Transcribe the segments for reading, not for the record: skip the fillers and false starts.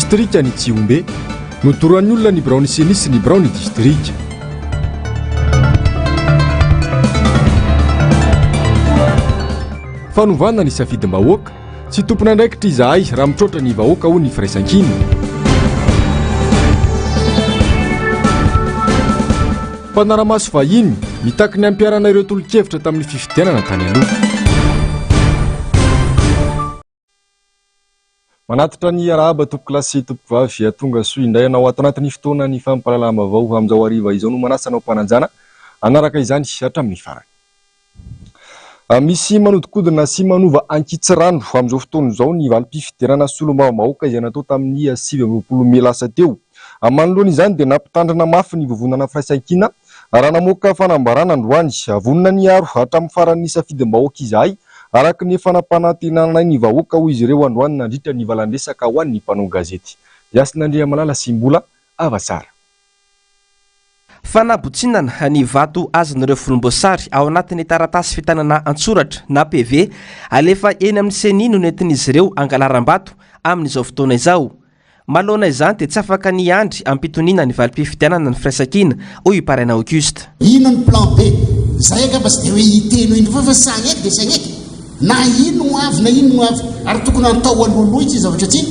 distrika ny Tsiombe notoroan'ny olona ny Braony Seny sy ny Braony distrika. Fanovana ny safidim-bahoaka tsy tompona andraikitra izahay raha mitroatra ny vahoaka ho ny firaisan-kina. Mpanaramaso vahiny mitaky ny ampiarana ireo tolo-kevitra tamin'ny fifidianana tany aloha. Manatitra ny arahaba tompo klasy tompo vavy atonga soa indray anao ato anatin'ny fotoana ny fampalalam-baovao amin'izao hariva izao no manasana mpananjana anaraka izany hatramin'ny farany. Misy manodikodina sy manova ankitsirano amin'izao fotoana izao ny valim-pifidianana solombavam-bahoaka izay natao tamin'ny 20 Mey lasa teo. Manoloana izany dia nampitandrina mafy ny vovonana firaisan-kina raha namoaka fanambarana androany vonona ny aro hatramin'ny faran'ny safidim-bahoaka izahay araka ny fanampanantenana ny vahoaka ho izy ireo androany nandritra ny valandresaka ho an'ny mpanao gazety. Yasinandria Malala sy mbola avatsara. Fanabotsinana ny vato azon'ireo volomboasary ao anatin'ny taratasy fitanana antsoratra na PV alefa eny amin'ny seni no nentin'izy ireo angalaram-bato amin'izao fotoana izao. Malona izany dia tsy afaka ny andry ampitoniana ny valim-pifidianana ny firaisan-kina hoy Paraina Auguste. Ino ny plan B? Zay ka bas dia hoe iteno ino fa sagneky dia sagneky. Na ino avy na ino avy ary tokony atao alohaloha itsy zavatra tsy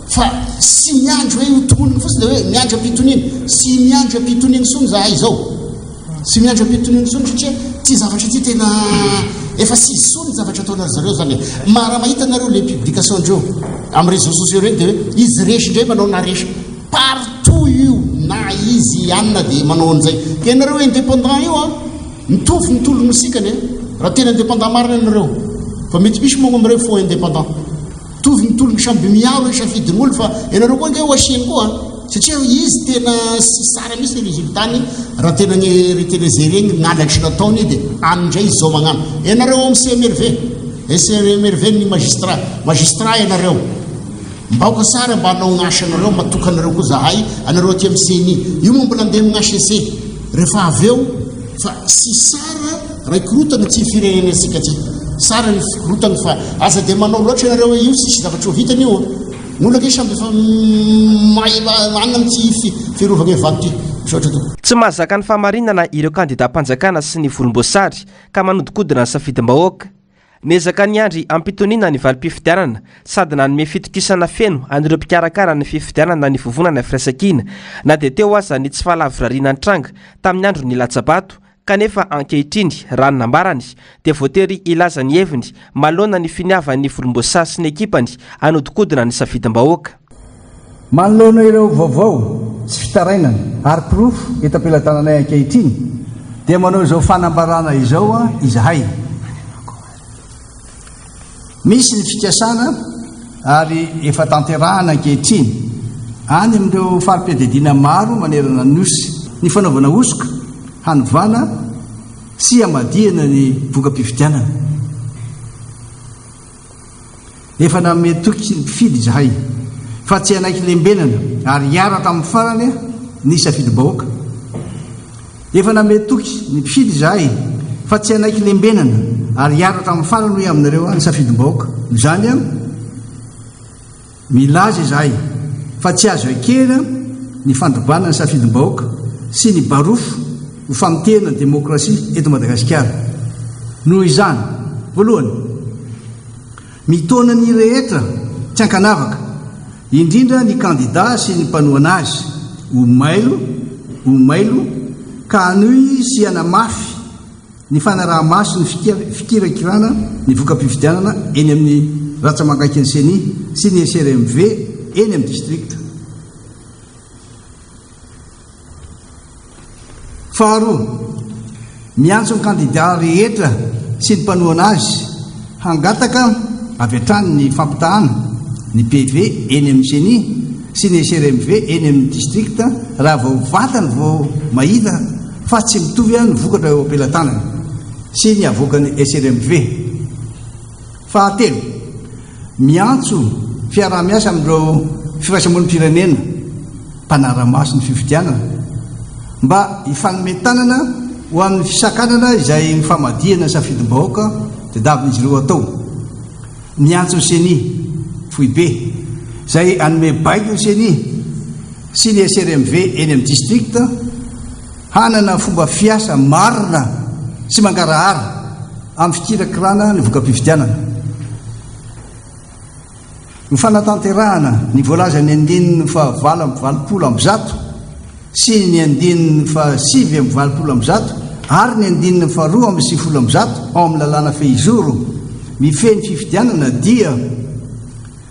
fa sy miandro hoe tononiny fotsiny hoe miandro ampitoniana sy miandro ampitoniana sony zahay izao sy miandro ampitoniana sony satria ty zavatra ty tena efa sy sony zavatra ataonareo zareo zany mara mahita nareo le publication andreo amin'ny réseaux sociaux reny dia hoe izy resy indray manao naresy partout io na izy anina dia manao an'izay ke nareo indépendant io a mitovy ny tolo mosikany raha tena indépendant marina nareo fa mety misy moa amin'ireo fo indépendant tovy ny tolony samby miaro ny safidin'olo fa ianareo koa nge ho asiany koa satria izy tena sy sara misy ny résultat-ny raha tena ny retelezé regny nalatry nataony dia amindray izy zao magnano ianareo amin'ny CMRV CMRV ny magistrat ianareo mbaoka sara mba hanao gn'asa anareo matokanareo koa zahay anareo aty amin'ny CNI io moa mbola andeha gn'HCC rehefa avy eo fa sy sara raikorotana tsy firenena asika ty sara ny fikorotana fa aza dia manao loatra ianareo io sisy zavatra ho vitany io n'olona ke samby efa anina amin'ty fiarovana vato ty misaotra to. Tsy mahazaka ny famarinana ireo kandida-mpanjakana sy ny volomboasary ka manodikodina ny safidim-bahoaka. Niezaka ny andry ampitoniana ny valim-pifidianana sady nanome fitokisana feno an'ireo mpikarakara ny fifidianana ny vovonana firaisan-kina na dia teo aza ny tsy fahalavorariana ny tranga tamin'ny andro ny latsabato kanefa ankehitriny raha nambarany dia voatery ilaza ny heviny malona ny finiavan'ny volomboasary sy ny ekipany anodikodina ny safidim-bahoaka. Manoloana ireo vaovao tsy fitarainana ary pirofo eto am-pelatananay ankehitriny dia manao izao fanambarana izao izahay. Misy ny fikasana ary efa tanterahana ankehitriny any amin'ireo farim-piadidina maro manerana nosy ny fanaovana osoka hanovana sy amadihana ny voka-pifidianana. Efa nanome toky ny mpifidy izahay fa tsy anaiky lembenana ary hiara tamin'ny farany ny safidim-bahoaka. Efa nanome toky ny mpifidy izahay fa tsy anaiky lembenana ary hiara tamin'ny farany hoe aminareo ny safidim-bahoaka. Izany milaza izahay fa tsy azo ekena ny fandobana ny safidim-bahoaka sy ny barofo ho famitehana demokrasia eto Madagasikara. Noho izany, voalohany, mitona ny rehetra tsy ankanavaka, indrindra ny kandida sy ny mpanohana azy ho mailo ka anoy sy anamafy ny fanaraha-maso ny fikirakirana ny voka-pifidianana eny amin'ny ratsamangaiky ny CNI sy ny SRMV eny amin'ny distrikta. Faharoa, miantso ny kandida rehetra sy ny mpanohana azy hangataka avy hatrany ny fampitahana ny PV eny amin'ny CNI sy ny SRMV eny amin'ny distrikta raha vao vatany vao mahita fa tsy mitovy ny vokatra eo am-pelatanana sy ny avoakany SRMV. Fahatelo, miantso fiaraha-miasa amin'ireo firaisamonim-pirenena mpanara-maso ny fifidianana mba hifanometanana ho amin'ny fisakanana izay mifamadihana safidim-bahoaka dia davin'izy ireo atao. Miantso ny CNI foibe zay anome baiko seny sy ny SRMV eny amin'ny district hanana fomba fiasa marina sy mangarahara amin'ny fikirakirana ny voka-pifidianana. Ny fanatanterahana ny voalazany 9/20 sy ny 9/7/20 ary ny 9/2/20 ao amin'ny lalàna feizoro mifeny fifidianana dia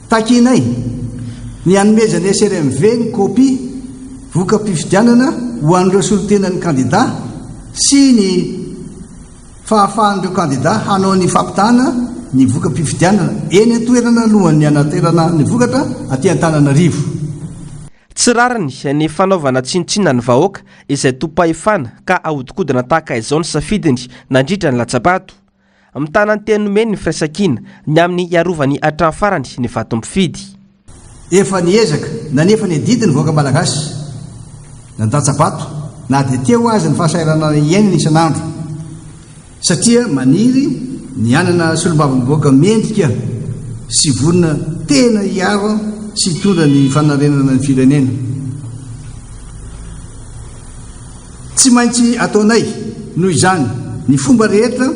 takinay ny anomezany SRMV ny kopy voka-pifidianana ho an'ireo solotenan'ny kandida sy ny fahafahan'ireo kandida hanao ny fampitana ny voka-pifidianana eny antoerana alohan'ny anaterana ny vokatra aty Antananarivo. Tsy rariny ny fanaovana tsinotsinona ny vahoaka izay topahefana ka ahodikodina tahaka izao ny safidiny nandritra ny latsapato. Mitana ny teny nomeny ny firaisan-kina ny amin'ny iarovany hatramin'ny farany ny vatom-pifidy. Efa niezaka na nefa ny didiny voaka malagasy nandatsapato na dia teo azy ny fahasairana iainana isan'andro satria maniry ny anana solombavamboaka mendrika sy vonina tena hiaro sy tondra ny fanarenana ny firenena. Tsy maintsy ataonay noho izany ny fomba rehetra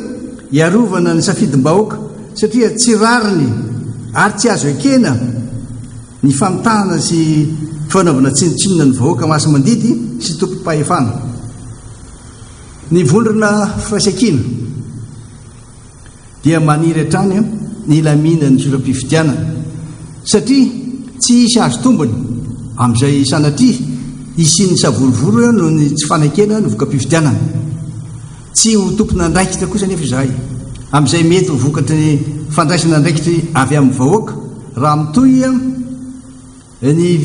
hiarovana ny safidim-bahoaka satria tsy rariny ary tsy azo ekena ny famitahana sy fanaovana tsinotsinona ny vahoaka maso mandidy sy tompo-pahefana. Ny vondrona firaisan-kina dia maniry hatrany ny lamina ny soram-pifidianana satria tsy hisy azo tombony amin'izay sanatria isian'ny savorovoro noho ny tsy fanankena ny voka-pifidianana. Tsy ho tompona andraikitra kosa nefa izahay amin'izay mety ho vokatry fandraisana andraikitry avy amin'ny vahoaka raha mitoy ny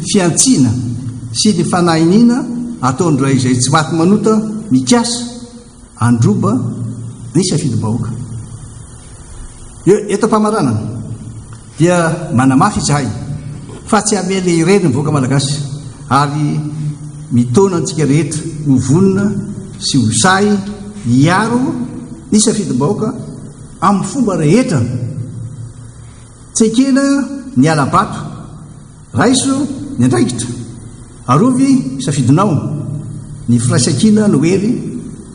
fiantsiana sy ny fanahinina ataondray izay tsy maty manota mikasa androba ny safidim-bahoaka. Eto mpamaranana dia manamafy izahay fa tsy hamela ireny ny voaka malagasy ary mitona antsika rehetra ho vonina sy ho say hiaro ny safidim-bahoaka amin'ny fomba rehetra. Tsy ekena ny alabato raiso ny andraikitra arovy safidinao ny firaisan-kina no hery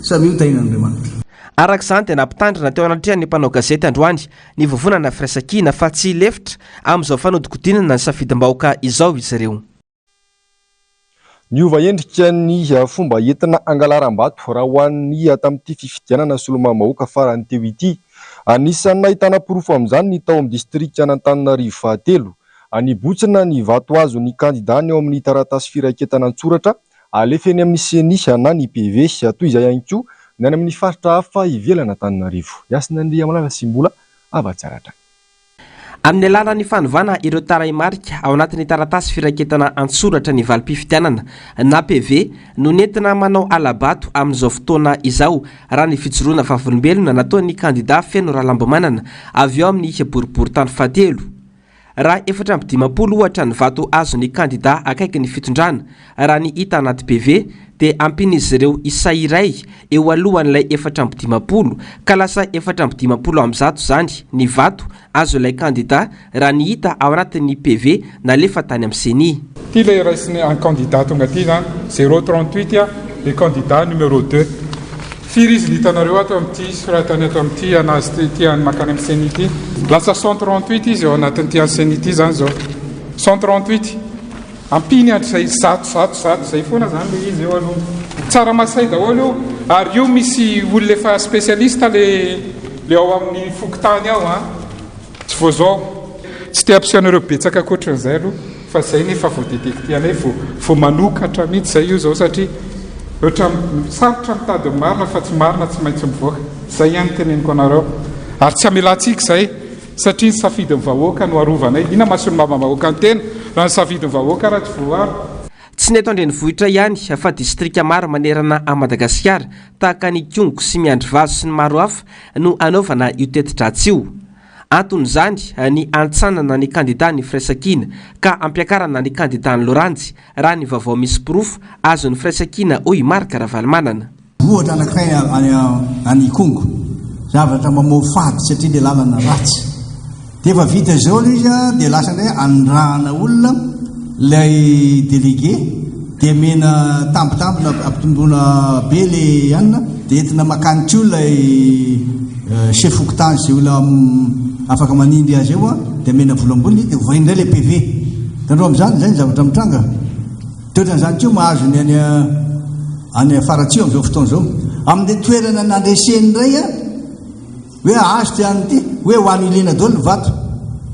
samy io tainan'Andriamanitra. Arak'izany dia nampitandrina teo anatrehany ny mpanao gazety androany ny vovonana firaisan-kina fa tsy lefitra amin'izao fanodikodinana ny safidim-bahoaka izao izy ireo. Niova endrika ny fomba entina angalaram-bato raha ho an'ny tamin'ity fifidianana solombavambahoaka farany teo ity. Anisan'ny nahitana porofo amin'izany ny tao amin'ny distrikta Antananarivo fahatelo. Anibotsina ny vato azo ny kandidany ao amin'ny taratasy firaiketana an-tsoratra alefeny amin'ny seny na ny PV toy izay ihany koa ny any amin'ny faritra hafa ivelana Antananarivo. Yasinandriamalala Simbola avatsaratra. Amin'ny alalan'ny fanovana ireo tarahimarika ao anatin'ny taratasy firaiketana an-tsoratra ny valim-pifidianana na PV no nentina manao alabato amin'izao fotoana izao raha ny fijoroana vavolombelona nataon'ny kandida Feno Rahalambomanana avy eo amin'ny boriboritany fahatelo. Raha 420 ohatra ny vato azo ny kandida akaiky ny fitondrana raha ny hita anaty PV dia ampin'izy ireo isa iray eo alohan'ilay 420 ka lasa 420 amin'zato zany ny vato azo ilay kandida raha ny hita ao anatin'ny PV nalefa tany amin'ny CENI. Ty ilay raisiny un candidat tonga ty zany 038 le candidat numéro 2. Firy izy ny hitanareo ato amin'ity soratany ato amin'ity anazy ty makany amin'ny CENI ty. Lasa 138 izy ao anatin'ity amin'ny CENI ty zany zao. 138 ampiny andry zay zato zay foana zany le izy eo aloha. Tsara masay daholo ary io misy olona efa spécialiste le ao amin'ny fokotany ao tsy vao zao. Tsy te ampisehoanareo betsaka ankoatran'izay aloha fa zay nefa vao detektianay vao manokatra mihitsy zay io zao satria ohatra sarotra mitady marina fa tsy marina tsy maintsy mivoaka. Zay ihany teneniko anareo. Ary tsy amelantsika zay satria ny safidin'ny vahoaka no arovanay. Ina mahasolombavambahoaka ny tena raha ny safidin'ny vahoaka raha tsy voaro. Tsy ny eto andrenivohitra ihany fa distrika maro manerana a Madagasikara tahaka ny Kongo sy Miandry Vazo sy ny maro hafa no anaovana io teti-dratsy io. Anton'izany ny antsanana ny kandida ny firaisan-kina ka ampiakarana ny kandida ny Loranjy raha ny vaovao misy porofo azo ny firaisan-kina hoy Marika Ravalomanana. Ohatra anankiray any Kongo zavatra mamoha fady satria le lalana ratsy dia efa vita zao le izy a dia lasa ndray andrahana olona lay délégué dia mena tambotambona ampitomboana be le anina dia entina makanitsy olona chef fokontany zay olona afaka manindry azy eo a dia mena volambony dia voaindray le PV tandro amin'izany zay ny zavatra mitranga toetran'izany teo mahazo ny any faratsio amin'izao fotoana zao amin'ny toerana nandreseny indray a hoe azo ty any ty hoe ho any ilena dolo ny vato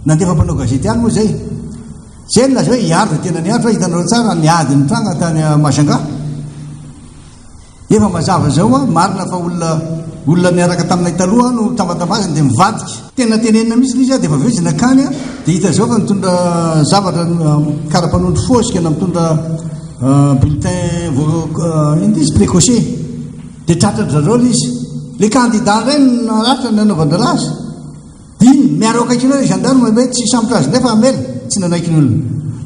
nandefa mpanao gazety any moa zay zay laza hoe hiaro tena niaro fa hitanareo tsara niady ny tranga tany Masanga efa mazava zao a marina fa olona niaraka taminay taloha no tambatabazany dia mivadika tena tenenina mihitsy izy a dia efa vetsy nakany a dia hita zao fa mitondra zavatra kara-panondro fosika na mitondra bulletin indisy précoché dia tratratra zareo izy le candidat ray naratra nanaovandra azy diny miaro akaikiny hoe gendarme hoe tsy sambotra azy nefa amela tsy nanaiky ny olona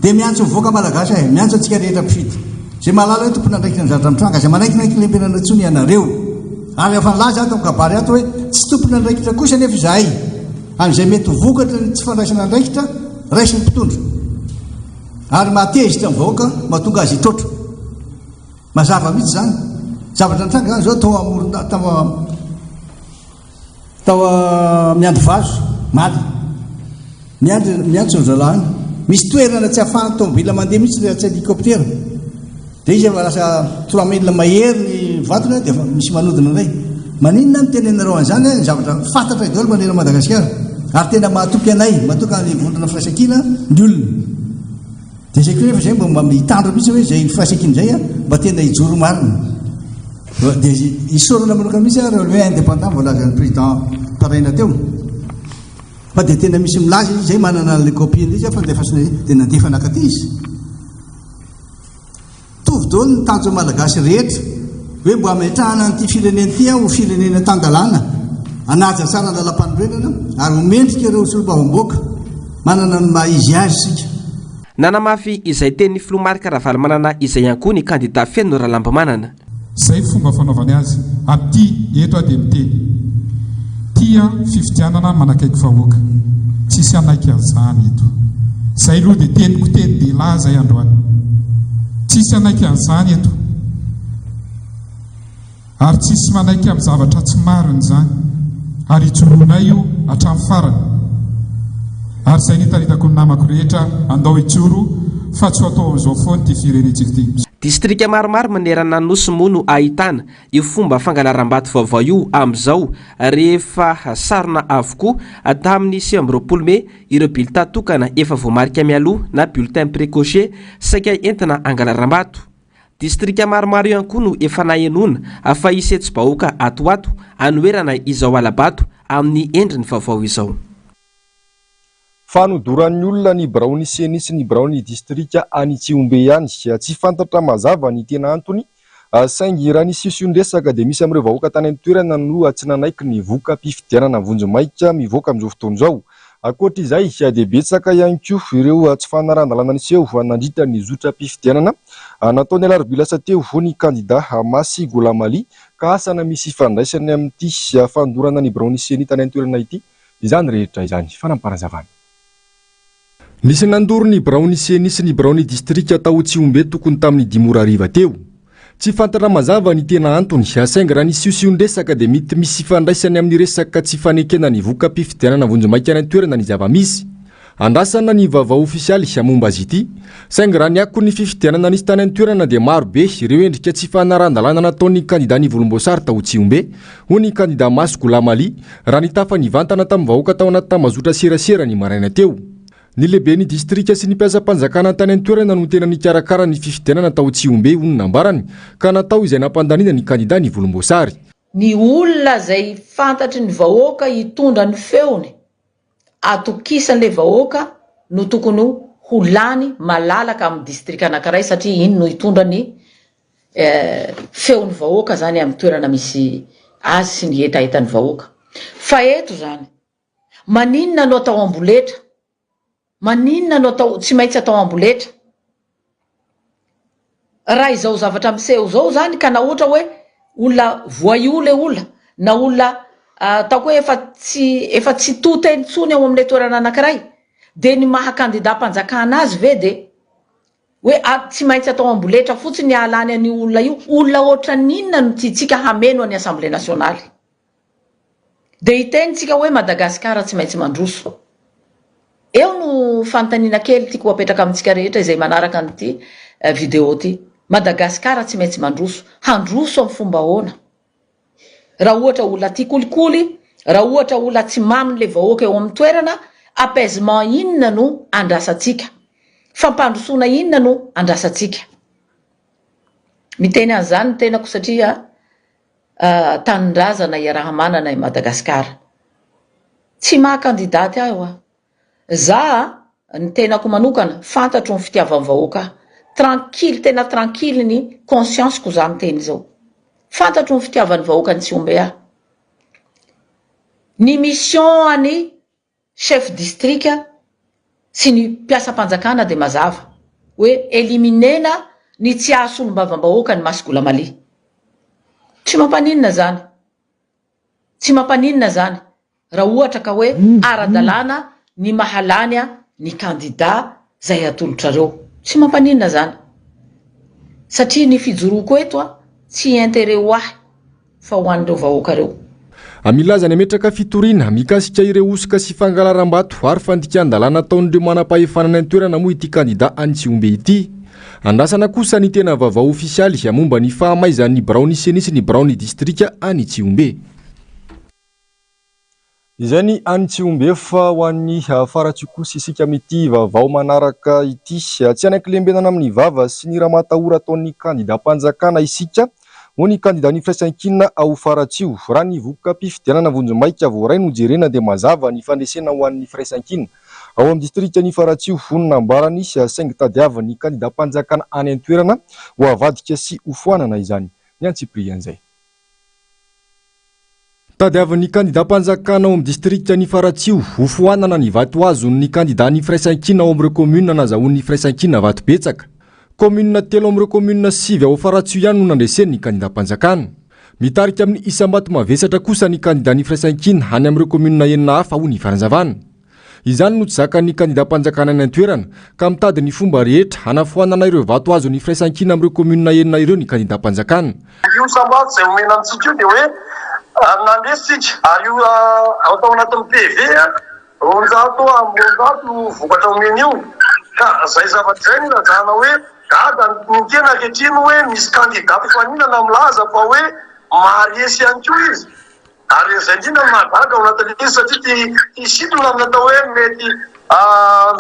dia miantso mivoaka malagasy ahy miantso atsika rehetra mpifidy zay mahalala hoe tompona andraikina ny zavatra mitranga zay manaikinaiky lembenana tsony ianareo ary efa nilaza ato mikabary ato hoe tsy tompona andraikitra kosa nefa izahay amin'izay mety vokatra tsy fandraisana andraikitra raisiny mpitondra ary matezitra mivahoaka mahatonga azy hitrotro mazava mihitsy zany zavatra mitranga zany zao tao miandro vazo maly miandro ny zalahany misy toerana tsy ahafahany tomobila mandeha mihitsy le tsy hélicoptère dia izy efa lasa 3000 mahery ny vatona dia misy manodina indray maninona ny tenenareo an'izany ny zavatra fantatra idolo manera Madagasikara ary tena mahatoky anay mahatoky ny vondrona firaisankina ny olona dia zay koa nefa zay mba mitandro mihitsy hoe zay firaisankina zay a mba tena hijoro marina dia isorana manokana mihitsy relevé indépendant voalazan'ny président taraina teo fa dia tena misy milaza izy zay manana le copie izy fa ndefasina dia nandefa nakaty izy tovy dolo ny tanjo malagasy rehetra hoe mbo ametrahana an'ity firenena ity ho firenena tandalana anaja tsara ny lalam-panorenana ary homendrika ireo solom-bavam-boaka manana ny maha izy azy sika nanamafy izay tenin'ny filomarika Ravalomanana izay ihany koa ny candidat Feno Ralambamanana zay fomba fanaovany azy aty eto dia miteny tia fifidianana manakaiky vahoaka tsisy anaiky an'izany eto zay aloha dia teniko teny dia laza androany tsisy anaiky an'izany eto ary tsisy manaiky amin'ny zavatra tsy mariny zany ary itsoroana io hatramin'ny farany ary zay nitaritako ny namako rehetra andao itsoro fa tsy atao amin'izao foany ty firenentsika ty distrika maromaro manerana nosy moa no ahitana io fomba fangalaram-bato vaovao io amin'izao rehefa sarona avokoa tamin'ny 20 Mey ireo bulletin tokana efa voamarika mialoha na bulletin précoché saika entina angalaram-bato distrika maromaro ihany koa no efa nahenona fa hisetsy-bahoaka atoato anoerana izao alabato amin'ny endriny vaovao izao fanodoran'ny olona ny Biraony Seny sy ny Biraony distrika any Tsiombe ihany tsy fantatra mazava ny tena antony saingy raha nisy ision-dresaka dia misy amin'ireo vahoaka tany amin'ny toerana no tsy nanaiky ny voka-pifidianana vonjomaika mivoaka amin'izao fotoana izao akoatra izay dia betsaka ihany koa ireo tsy fanarandalana niseho nandritra ny zotra-pifidianana nataony alarobia lasa teo ny candidat Masy Golamali ka asana misy fandraisany amin'ity fandorana ny Biraony Seny tany amin'ny toerana ity izany rehetra izany fanampanazavana nisy nandoro ny Biraony Seny sy ny Biraony distrika tao Tsiombe tokony tamin'ny 5 ora hariva teo tsy fantatra mazava ny tena antony saingy raha nisy ision-dresaka dia mety misy fandraisany amin'ny resaka tsy fanekena ny voka-pifidianana vonjomaika any toerana ny zava-misy andrasana ny vaovao ofisialy momba azy ity saingy raha niako ny fifidianana nisy tany amin'ny toerana dia maro be ireo endrika tsy fanarandalana nataon'ny candidat ny Volomboasary tao Tsiombe ho ny candidat Masy Golamali raha nitafa ny vantana tamin'ny vahoaka tao anaty tamazotra serasera ny maraina teo ny lehibe ny distrika sy ny mpiasa-panjakana tany amin'ny toerana no tena nikarakara ny fifidianana tao Tsiombe hono nambarany ka natao izay nampandaniana ny candidat ny Volomboasary ny olona zay fantatry ny vahoaka hitondra ny feony atokisan'le vahoaka no tokony ho lany malalaka amin'ny distrika anankiray satria iny no hitondra ny feony vahoaka zany amin'ny toerana misy azy sy ny etaetan'ny vahoaka fa eto zany maninona no atao amboletra maninona no atao tsy maintsy atao amboletra raha izao zavatra miseho zao zany ka na ohatra hoe olona voaio le olona na olona ataoko hoe efa tsy toteny tsony ao amin'ilay toerana anankiray de ny maha candidat mpanjakana azy ve de hoe tsy maintsy atao amboletra fotsiny alany any olona io, olona ohatra ninona no tiatsika hameno any Assemblée nationale de itentsika hoe Madagasikara tsy maintsy mandroso. Eo no fanontaniana kely tiako apetraka amintsika rehetra izay manaraka an'ity vidéo ty. Madagasikara tsy maintsy mandroso, handroso amin'ny fomba ahoana? Raha ohatra olona tia kolikoly, raha ohatra olona tsy mamy le vahoaka eo amin'ny toerana, apaisement inona no andrasatsika? Fampandrosoana inona no andrasatsika? Miteny an'izany ny tenako satria tanindrazana iaraha manana i Madagasikara. Tsy maha kandidaty aho za ny tenako manokana fantatro ny fitiavan'ny vahoaka. Tranquille, tena tranquille ny conscience ko za miteny zao. Fantatro ny fitiavan'ny vahoaka ny Tsiombe aho. Ny mission any chef district sy ny mpiasam-panjakana de mazava hoe eliminena ny tsy ahasolombavambahoaka ny Masgola Mali. Tsy mampaninona zany. Tsy mampaninona zany. Raha ohatra ka hoe ara-dalàna ny mahalanya ny candidat zay atolotrareo. Tsy mampaninona zany. Satria ny fijoroako eto tsy intérêt ho ahy fa ho an'ireo vahoaka reo. Amilaza ny ametraka fitoriana mikasika ireo osoka sy fangalaram-bato ary fandikan-dalàna ataon'ireo manam-pahefanana ny toerana moa ity candidat any Tsiombe ity. Andrasana kosa ny tena vaovao ofisialy momba ny fahamaizan'ny Braony Senisy ny Braony district any Tsiombe. Izay ny any Tsiombe fa ho an'ny faratsy kosa isika amin'ity vaovao manaraka ity. Tsy anankilembena amin'ny vava sy ny raha matahora ataon'ny candidat mpanjakana isika ho ny candidat ny firaisan-kinina ao faratsio. Raha ny voka mpifidianana vonjimbaika voaray no jerena dia mazava ny fandresena ho an'ny firaisan-kinina ao amin'ny distrikta ny faratsio. Vonona ambarany saingy tadiavan'ny candidat mpanjakana any an-toerana ho avadika sy hofoanana izany. Ny antsiprian'izay. Tadiavan'ny candidat mpanjakana ao amin'ny distrikta ny faratsio hofoanana ny vato azon'ny candidat ny firaisan-kinina ao amin'ireo commune nazahoan'ny firaisan-kinina vato betsaka. Commune telo amin'ireo commune 6 ao faratsio ihany no nandresen'ny candidat mpanjakana. Mitarika amin'ny Isambato mavesatra kosa ny candidat ny firaisan-kinina any amin'ireo commune enina hafa ho ny faranzavana. Izany no tsy zakan'ny candidat mpanjakana any an-toerana ka mitady ny fomba rehetra hanafoanana ireo vato azon'ny firaisan-kinina amin'ireo commune enina ireo ny candidat mpanjakana. Io Isambato zay omena amintsika io dia hoe nandresitsika ary io atao anatin'ny PV ronjato vokatra omeny io ka zay zavatra zay no ilazana hoe gada ny tena ankehitriny hoe misy candidat mpifaninana milaza fa hoe maharesy ihany koa izy ary zay indrindra mahagaga ao anatin'izy satria tisitona amin'ny atao hoe mety ny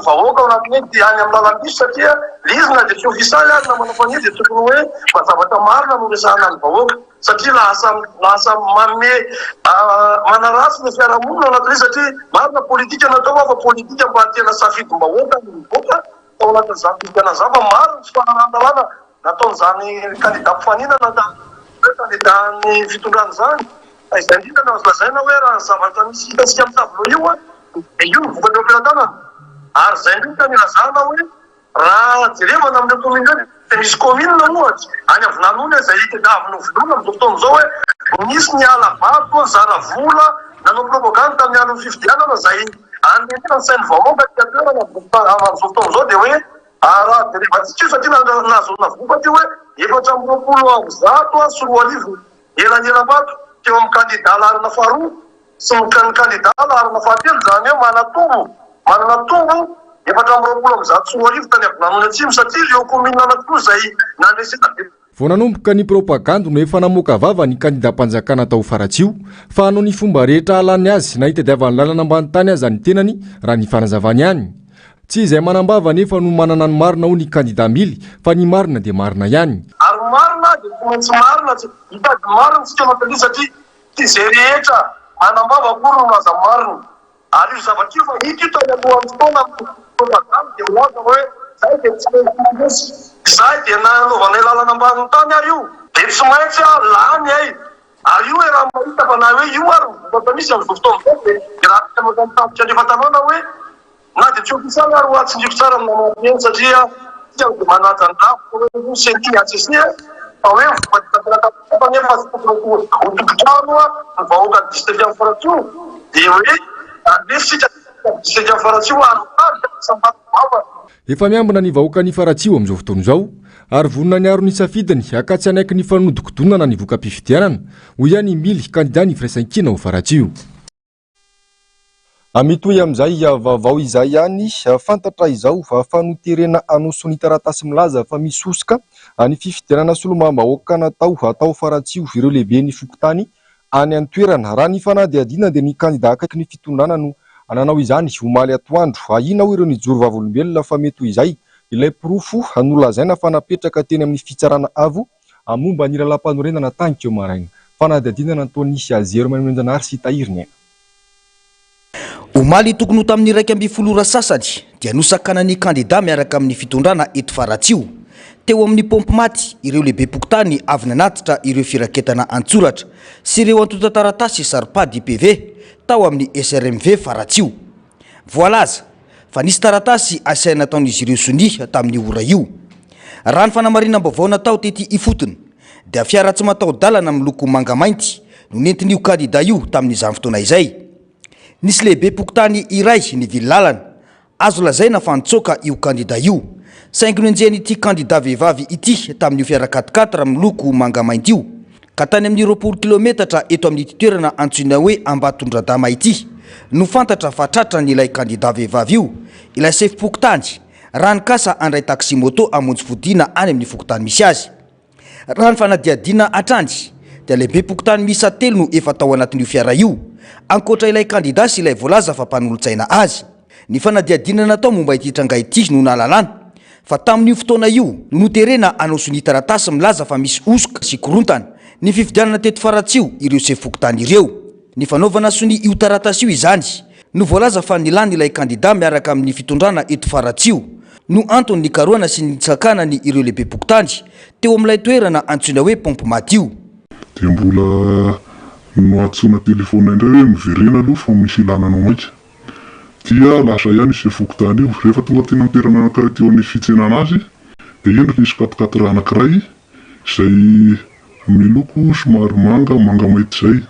vahoaka ao anatin'iny dia any amin'ny lalam-piso satria izy na dia tsy ofisaly ary na manafania dia tokony hoe mazavatra marina no resahana ny vahoaka satria lasa manome manaratsy ny fiarahamonina ao anatin'izy satria marina politika natao fa politika mba tena safidim-bahoaka ny mivoaka ao anatin'izany fikana zava marina tsy fanarandalàna nataon'izany candidat mpifaninana candidat ny fitondrana zany. Izay indrindra na azo lazaina hoe raha ny zavatra misy hitantsika amin'ny tableau io io ny vokatra am-pelantanana ary zay indrindra ny lazana hoe raha jerevana amin'ireo commune dia misy commune ohatra any avinanony zay hitadiavina novolona amin'izao fotoana izao hoe misy ny alabato zaravola nanao propagande tamin'ny andron'ny fifidianana zay anentina ny sain'ny vahoaka tiatoerana amin'izao fotoana izao dia hoe raha jerevantsika io satria nazona vokatra io hoe 490 sy 4,000 elanelabato teo amin'ny candidat larina faharoa sy ny candidat larina fahatelo zany hoe manana tombo 420 sy 4,000 tany avinanony atsimo satria ireo commune anankiroa zay nandresena. Vao nanomboka ny propagande no efa namoaka vava ny candidat mpanjakana tao faratsio fa hanao ny fomba rehetra alany azy na hitadiavany lalana ambany tany azy ny tenany raha ny farazavany ihany. Tsy izay manambava nefa no manana ny marina ho ny candidat mily fa ny marina dia marina ihany. Ary marina dia tsy maintsy marina hitady marina tsika anatin'izy satria ty zay rehetra manambava akory no laza marina. Ary io zavatra io fa hita io tany alohan'ny fotoana propagande dia ohatra hoe zay dia tsy maintsy zay dia nanaovanay lalana ambany tany ary io dia tsy maintsy lany ay. Ary io raha mahita fa na hoe io ary vokatra misy amin'izao fotoana izao dia raha tsy mankatapitra rehefa tanana hoe na dia tsy ofisaly ary ho atsinjiko tsara amin'ny anaty eny satria dia manaja ny rafo hoe senti ACC hoe voanefa otokotrano a vahoaka district amin'ny Faratsio dia hoe anesika district amin'ny Faratsio ary efa miambina ny vahoaka ny Faratsio amin'izao fotoana izao ary vonina ny aro ny safidiny akatsy anaiky ny fanodikodonana ny voka-pifidianana hoy ihany mily kandida ny firaisan-kina ho Faratsio. Amitoy amin'izay vaovao izay ihany fantatra izao fa fanoterena anonsony taratasy milaza fa misosoka any fifidianana solomam-bahoaka natao atao Faratsio ireo lehibe ny fokontany any an-toerana raha ny fanadihadiana dia ny kandida akaiky ny fitondrana no ananao izany omaly atoandro inao ireo ny joro vavolombelona fa mety izay ilay pirofo nolazaina fa napetraka teny amin'ny fitsarana avo momba ny lalam-panorenana tankeo maraina fanadihadiana Antony Azero Manonjanary sy Tahiriny. Omaly tokony tamin'ny 1 sasany dia nosakana ny kandida miaraka amin'ny fitondrana eto Faratsio teo amin'ny pompe maty ireo lehibe pokotany avy nanatitra ireo firaketana antsoratra sy ireo antota taratasy saripady PV tao amin'ny SRMV Faratsio. Voalaza fa nisy taratasy asaina nataon'izy ireo soni tamin'ny ora io. Raha ny fanamarinam-baovao natao tety ifotony dia fiara tsy mataho-dalana miloko manga mainty no nentin'io kandida io tamin'izany fotoana izay. Nisy lehibe pokotany iray ny vilalana azo lazaina fa nitsoka io kandida io saingy nonjen'ity kandida vehivavy ity tamin'io fiara 4x4 miloko manga mainty io ka tany amin'ny 20 kilometatra eto amin'ny toerana antsoina hoe Ambatondradama ity no fantatra fa tratra ny ilay kandida vehivavy io ilay sefy pokotany raha ny kasa andray taxi moto amonjy fodiana any amin'ny fokotany misy azy. Raha ny fanadihadiana atrany dia lehibe pokotany miisa 3 no efa tao anatin'io fiara io ankoatra ilay kandida sy ilay voalaza fa mpanolotsaina azy. Ny fanadihadiana natao momba ity tranga ity no nalalana fa tamin'io fotoana io noterena anonsony taratasy milaza fa misy osoka sy korontana ny fifidianana teto Faratsio ireo sefy pokotany ireo. Ny fanaovana sony io taratasy io izany no voalaza fa nilany ilay kandida miaraka amin'ny fitondrana eto Faratsio no antony ny karoana sy ny tsakanany ireo lehibe pokotany teo amin'ilay toerana antsoina hoe pompe madio. Dia mbola no antsona telefona indray hoe miverena aloha fa misy ilananao maika dia lasa ihany sy fokotany io rehefa tonga tena miterana anankiray teo amin'ny fitsenana azy dia io nisy 4x4 anankiray izay miloko somary manga mainty izay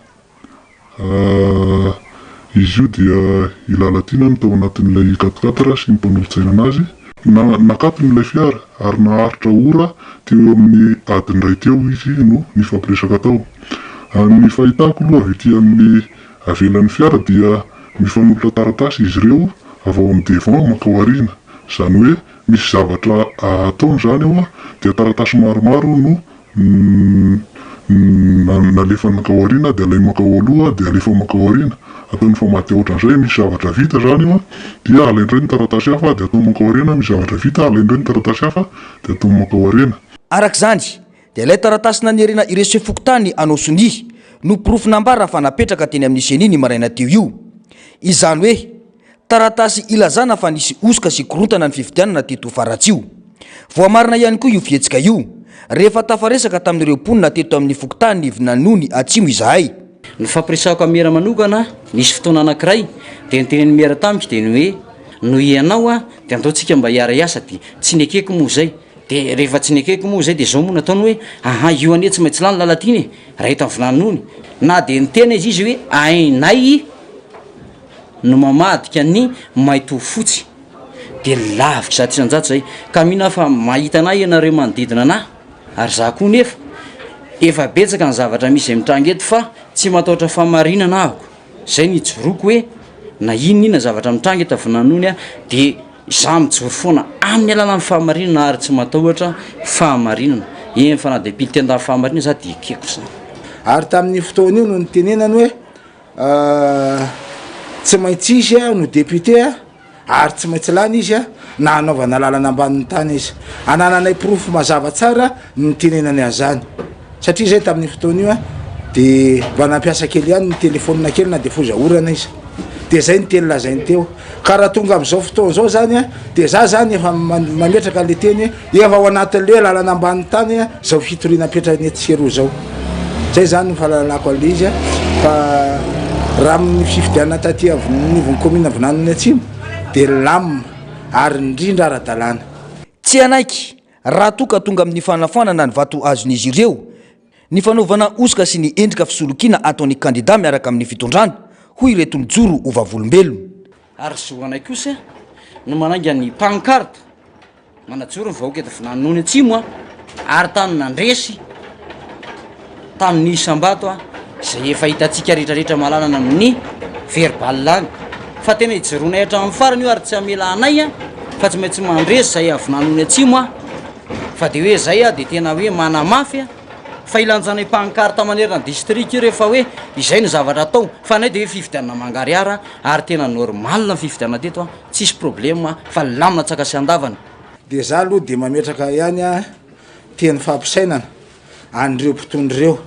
izy io dia ilalatina no tao anatin'ilay 4x4 sy ny mpanolotsaina anazy nakatony ilay fiara ary naharitra ora teo amin'ny adiny iray teo izy no nifampiresaka tao. Ny fahitako aloha avy ety amin'ny avelan'ny fiara dia mifanolotra taratasy izy ireo avy ao amin'ny devant makaoarina izany hoe misy zavatra ataony izany ao dia taratasy maromaro no nalefa makaoarina dia alay makao aloha dia alefa makaoarina ataony fa maty ohatran'izay misy zavatra vita zany ao dia alaindray ny taratasy hafa dia atao makaoarina misy zavatra vita alaindray ny taratasy hafa dia atao makaoarina. Arak'izany dia ilay taratasy nanerena ireo sefy pokotany anao soni no pirofo nambara fa napetraka teny amin'ny seniny maraina teo io. Izany hoe taratasy ilazana fa nisy osoka sy korontana ny fifidianana teto Faratsio. Voamarina ihany koa io fietsika io rehefa tafaresaka tamin'ireo mponina teto amin'ny fokotany vinanony atsimo izahay. Ny fampiresahako amin'ny miara manokana nisy fotoana anankiray dia niteneny miara tamiko dia ny hoe no ianao dia ataontsika mba hiara hiasa dia tsy nekeko moa zay. Dia rehefa tsy nekeko moa zay dia zao moa nataony hoe io anie tsy maintsy lany lalatiny raha eto amin'ny vinanony na dia nitena izy hoe ainay no mamadika ny maito fotsy dia lavitra zaty isanjato zay ka mihina fa mahita anay ianareo manodidina anahy ary za koa nefa efa betsaka ny zavatra misy mitranga eto fa tsy matahotra fahamarinana ahako zay nijoroko hoe na inona zavatra mitranga eto vinanony dia za mijoro foana amin'ny alalan'ny fahamarinana ary tsy matahotra fahamarinana eny fa na dia pily tenda fahamarinana za dia ekeko zany. Ary tamin'ny fotoana io no nitenenany hoe tsy maintsy izy no député ary tsy maintsy lany izy na anaovana lalana ambanin'ny tany izy anananay pirofo mazava tsara ny tenenany azany satria zay tamin'ny fotoana io dia mba nampiasa kely ihany ny telefônina kely na dia fozaorana izy dia zay ny teny lazainy teo ka raha tonga amin'izao fotoana zao zany dia za zany efa mametraka le teny efa ao anatin'le lalana ambanin'ny tany zao fitoriana apetrany ety seroa zao zay zany ny fahalalako ale izy fa raha amin'ny fifidianana taty nivon'ny commune vinanony atsimo dia lamina ary indrindra ara-dalàna. Tsy anaiky raha toa ka tonga amin'ny fanafanana ny vato azon'izy ireo ny fanaovana osika sy ny endrika fisolokiana ataon'ny kandida miaraka amin'ny fitondrana hoy ireto mijoro ovavolombelona ary zoanay kosa no mananga ny pancarte manajoro ny vahoaka eto vinanony atsimo ary tany nandresy tany ny isambato zay efa hitantsika rehetrarehetra malalana amin'ny verbal any fa tena hijeronay hatramin'ny farany io ary tsy amela anay fa tsy maintsy mandresy zay avinanony atsimo fa de hoe zay de tena hoe manamafy fa ilanjanay pancarte manerana district io rehefa hoe izay ny zavatra atao fa nay de hoe fifidianana mangary ara ary tena normal ny fifidianana teto tsisy problème fa lamina tsaka sy andavana de za aloha de mametraka ihany teny fampisainana an'ireo mpitondry ireo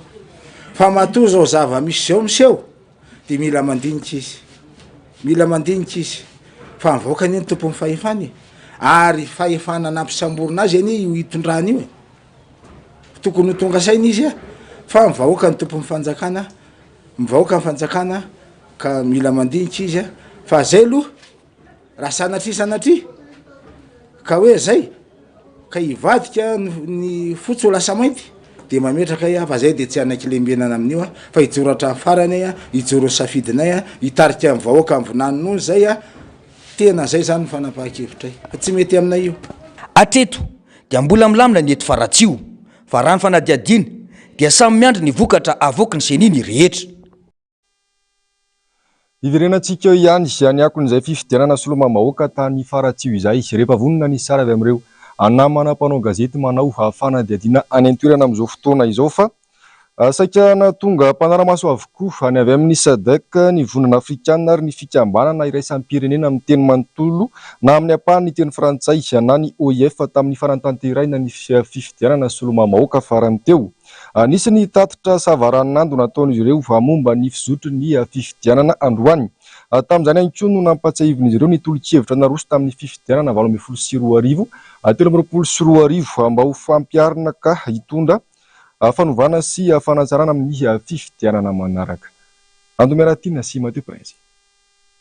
fa matoa zao zava misy zao miseho de mila mandinika izy fa mivoaka ny tompony fahefany ary fahefana nampisamborona azy any io hitondrana io tokony ho tonga saina izy fa mivahoaka ny tompony fanjakana mivahoaka ny fanjakana ka mila mandinika izy fa zay aloha raha sanatry ka hoe zay ka hivadika ny fotsy ho lasa mainty de mametraka fa zay de tsy anaiky lembenana amin'io fa hijoratra farany hijoro safidinay hitarika amin'ny vahoaka amin'ny vinanony zay tena zay zany fanapahakevitray fa tsy mety aminay io atreto dia mbola milamina ny eto faratsio fa raha ny fanadiadiana dia samy miandry ny vokatra avoaka ny seniny rehetra iverenantsika ihany izany akon'izay fifidianana solomamahoaka tany faratsio izay rehefa vonona ny sara avy amin'ireo anamana mpanao gazety manao fanadiadiana any an-toerana amin'izao fotoana izao fa saika natonga mpanaramaso avokoa any avy amin'ny SADC ny vonana afrikanina ary ny fikambanana iraisam-pirenena amin'ny teny manontolo na amin'ny ampahany teny frantsay na ny OIF tamin'ny farantanterahina ny fifidianana solomamahoaka farany teo. Nisy ny tatitra savaranando nataon'izy ireo momba ny fizotry ny fifidianana androany. Tamin'izany ihany koa no nampatsiahivin'izy ireo ny tolo-kevitra naroso tamin'ny fifidianana 2024 13 mba ho fampiarina ka hitondra fanovana sy fanatsarana amin'ny fifidianana manaraka. Andomeratina sy Mathieu Prince.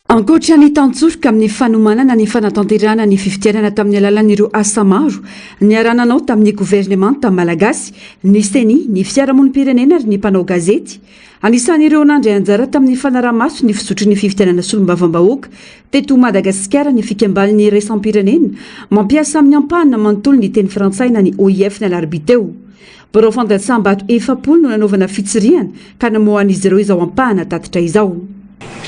Ankoatra ny tantsorika amin'ny fanomanana ny fanatanterahana ny fifidianana tamin'ny alalan'ireo asa maro niarananao tamin'ny gouvernemanta malagasy, ny seni, ny fiarahamonim-pirenena ary ny mpanao gazety. Anisan'ireo nandray anjara tamin'ny fanaramaso ny fisotry ny fifidianana solombavam-bahoaka teto Madagasikara ny fikambanany iraisam-pirenena mampiasa amin'ny ampahana manontolo ny teny frantsay na ny OIF ny alarobia teo. Borao fandatsambato 7 no nanaovana fitsiriana ka namohan'izy ireo izao ampahana tatitra izao.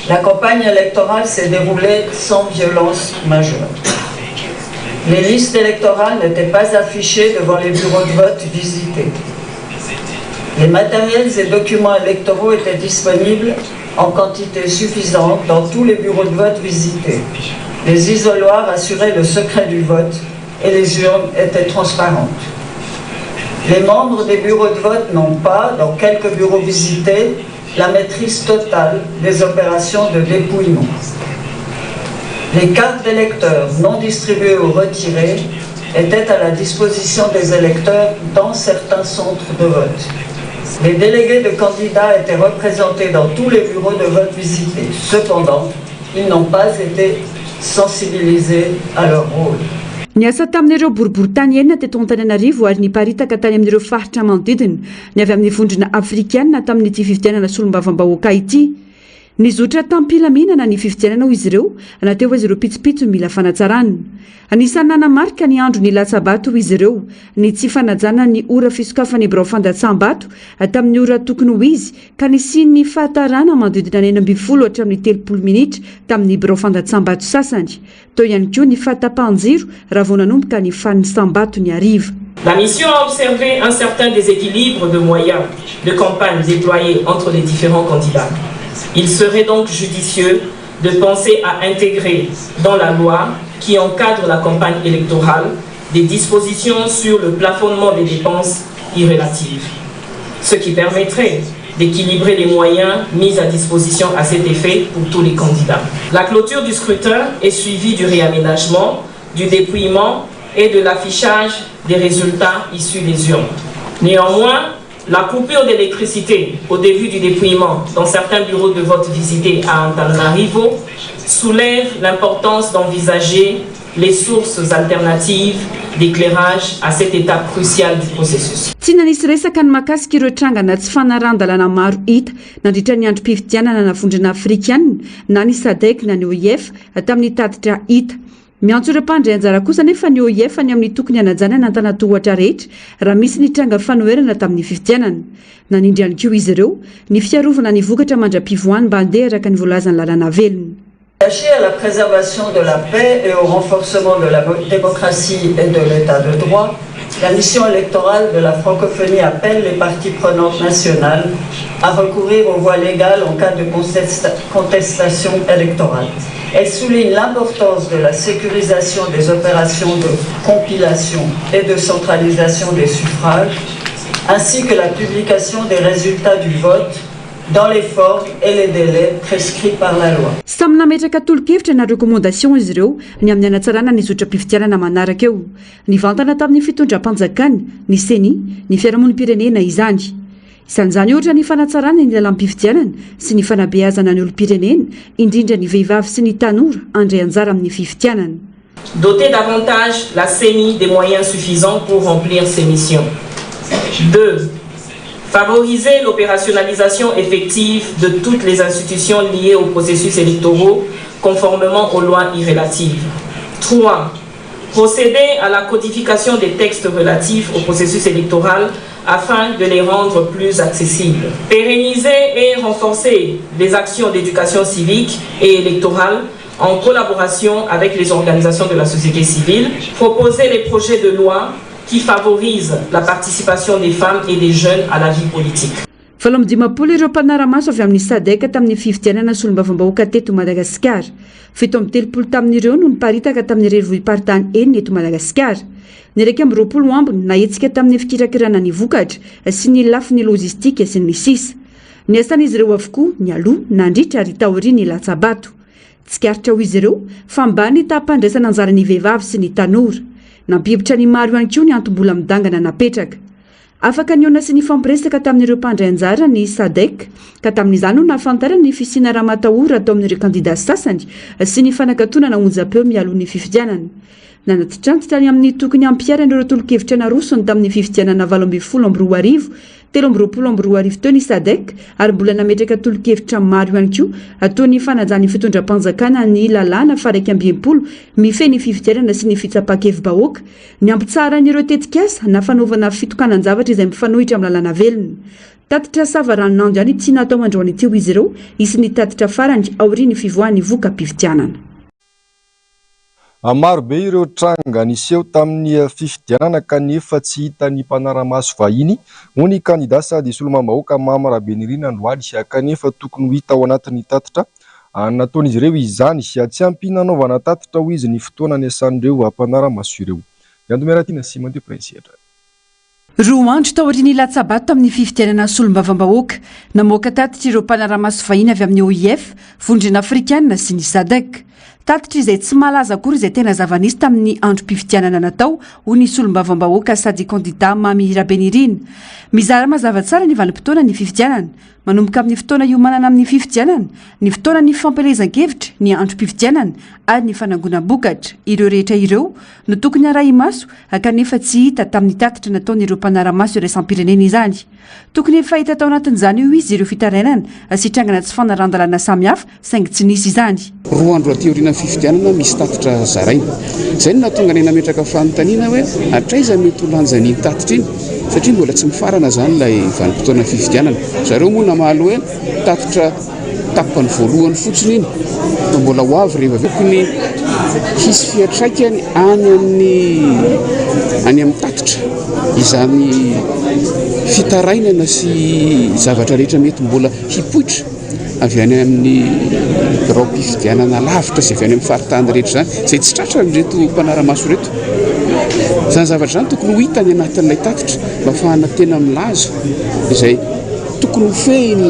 La campagne électorale s'est déroulée sans violence majeure. Les listes électorales n'étaient pas affichées devant les bureaux de vote visités. Les matériels et documents électoraux étaient disponibles en quantité suffisante dans tous les bureaux de vote visités. Les isoloirs assuraient le secret du vote et les urnes étaient transparentes. Les membres des bureaux de vote n'ont pas, dans quelques bureaux visités, la maîtrise totale des opérations de dépouillement. Les cartes d'électeurs non distribuées ou retirées étaient à la disposition des électeurs dans certains centres de vote. Les délégués de candidats étaient représentés dans tous les bureaux de vote visités. Cependant, ils n'ont pas été sensibilisés à leur rôle. Ny asa tamin'ireo boriboritany enina teto Antananarivo ary niparitaka tany amin'ireo faritra manodidina ny avy amin'ny vondrona afrikanina tamin'ity fifidianana solombavam-bahoaka ity. Nizotra tampilaminana ny fifidianana ho izy ireo nateo ho izy ireo pitsopitso mila fanatsarana. Anisan'ny nanamarika ny andro ny latsabato ho izy ireo ny tsy fanajana ny ora fisokafany Borao fandatsambato tamin'ny ora tokony ho izy ka nisy ny fahatarana manodidina 12 hatramin'ny 30 minitra tamin'ny Borao fandatsambato sasany. Teo ihany koa ny fahatapahan-jiro raha vao nanomboka ny fanin'ny sambato ny hariva. La mission a observé un certain déséquilibre de moyens de campagne déployés entre les différents candidats. Il serait donc judicieux de penser à intégrer dans la loi qui encadre la campagne électorale des dispositions sur le plafonnement des dépenses irrélatives, ce qui permettrait d'équilibrer les moyens mis à disposition à cet effet pour tous les candidats. La clôture du scrutin est suivie du réaménagement, du dépouillement et de l'affichage des résultats issus des urnes. Néanmoins, la coupure d'électricité au début du dépouillement dans certains bureaux de vote visités à Antananarivo soulève l'importance d'envisager les sources alternatives d'éclairage à cette étape cruciale du processus. Tsy nanisy resaka ny mahakasika ireo trangana tsy fanaran-dalàna maro hita nandritra ny androm-pifidianana na vondrona afrikanina na ny SADC na ny OIF tamin'ny tatitra hita. Miantso ireo mpandray anjara kosa nefa ny OIF any amin'ny tokony hanajanana an-tanatohatra rehetra raha misy ny tranga fanoherana tamin'ny fifidianana. Nanindry ihany koa izy ireo ny fiarovana ny vokatra mandra-pivoany mba handeha araka ny voalazan'ny lalàna velona. Attaché à la préservation de la paix et au renforcement de la démocratie et de l'état de droit, la mission électorale de la francophonie appelle les parties prenantes nationales à recourir aux voies légales en cas de contestation électorale. Elle souligne l'importance de la sécurisation des opérations de compilation et de centralisation des suffrages, ainsi que la publication des résultats du vote dans les formes et les délais prescrits par la loi. Samy nametraka tolo-kevitra na rekommandation izy ireo ny amin'ny hanatsarana ny zotra-pifidianana manaraka eo. Nivantana tamin'ny fitondram-panjakana, ny CENI, ny fiarahamonim-pirenena izany. Isan'izany ohatra ny fanatsarana ny lalam-pifidianana sy ny fanabeazana ny olom-pirenena, indrindra ny vehivavy sy ny tanora handray anjara amin'ny fifidianana. Doter davantage la CENI des moyens suffisants pour remplir ses missions. 2. Favoriser l'opérationnalisation effective de toutes les institutions liées aux processus électoraux conformément aux lois irrélatives. 3. Procéder à la codification des textes relatifs au processus électoral afin de les rendre plus accessibles. Pérenniser et renforcer les actions d'éducation civique et électorale en collaboration avec les organisations de la société civile. Proposer les projets de loi qui favorise la participation des femmes et des jeunes à la vie politique. Valo dimapolo ireo mpanara-maso avy amin'ny SADC tamin'ny fifidianana sy olombavambahoaka teto Madagasikara. 7 tamin'ireo no niparitaka tamin'ny rerovohim-paritany enina eto Madagasikara. Ny 20 ambiny nahetsika tamin'ny fikirakirana ny vokatra sy ny lafiny lojistika sy ny sisa. Ny asan'izy ireo avokoa ny aloha nandritra ary taoriany latsabato. Tsikaritra ho izy ireo fa mba ny tahampandraisana anjara ny vehivavy sy ny tanora. Nampihevitra ny maro ihany koa ny antom-bola midangana napetraka. Afaka niona sy ny fampiresaka tamin'ireo mpandray anjara ny SADC ka tamin'izany no nahafantarana ny fisiana raha matahora atao amin'ireo kandida sasany sy ny fanakatonana onjam-peo mialoha ny fifidianana. Nanatitrantika ny amin'ny tokony ampiarana ireo tolo-kevitra narosony tamin'ny fifidianana 2022 2022 teo ny SADC ary mbola nametraka tolo-kevitra maro ihany koa atao ny fanajany fitondram-panjakana ny lalàna faraiky 20 mifehy ny fifidianana sy ny fitsapakevim-bahoaka ny ampitsarany tetikasa na fanaovana fitokanan-javatra izay mifanohitra amin'ny lalàna velona. Tatitra Savaranando ihany tsy natao androany teo izy ireo isy ny tatitra farany aoriany fivoahan'ny voka-pifidianana. Maro be ireo tranga niseho tamin'ny fifidianana kanefa tsy hita ny mpanara-maso vahiny ho ny kandida sady solomam-bahoaka Mama Rabenirina Androaly kanefa tokony ho hita ao anatin'ny tatitra nataon'izy ireo izany sy tsy ampina anaovana tatitra ho izy ny fotoana niasan'ireo mpanara-maso ireo. Andomeratiana Simon de Princetra. Roa andro taoriany latsabato tamin'ny fifidianana solombavam-bahoaka namoaka tatitra ireo mpanara-maso vahiny avy amin'ny OIF, vondrona afrikanina sy ny SADC. Tatitra izay tsy malaza akory izay tena zava-nisy tamin'ny androm-pifidianana natao ho ny solombavam-bahoaka sady kandida Mami Rabenirina. Mizara mazava tsara ny vanim-potoana ny fifidianana, manomboka amin'ny fotoana iomanana amin'ny fifidianana, ny fotoana ny fampelezan-kevitra, ny androm-pifidianana ary ny fanangonam-bokatra. Ireo rehetra ireo no tokony arahy maso kanefa tsy hita tamin'ny tatitra nataon'ireo mpanara-maso iraisam-pirenena izany. Tokony efa hita tao anatin'izany io izy ireo fitarainana sy trangana tsy fanaran-dalàna samihafa saingy tsy nisy izany. Roa andro aty aoriana fifidianana misy tatitra zaraina. Izay no nahatonga ny nametraka fanontaniana hoe hatraiza mety ho lanjan'iny tatitra iny satria mbola tsy mifarana zany ilay vanim-potoana fifidianana. Zareo moa namaly hoe tatitra tapany voalohany fotsiny iny fa mbola ho avy rehefa tokony hisy fiantraikany any amin'ny tatitra izany fitarainana sy zavatra rehetra mety mbola hipoitra avy any amin'ny raom-pifidianana lavitra sy avy any amin'ny faritany rehetra zany izay tsy tratra reto mpanara-maso reto. Zany zavatra zany tokony ho hitany anatin'ilay tatitra mba ahafahana tena milaza izay tokony ho fehiny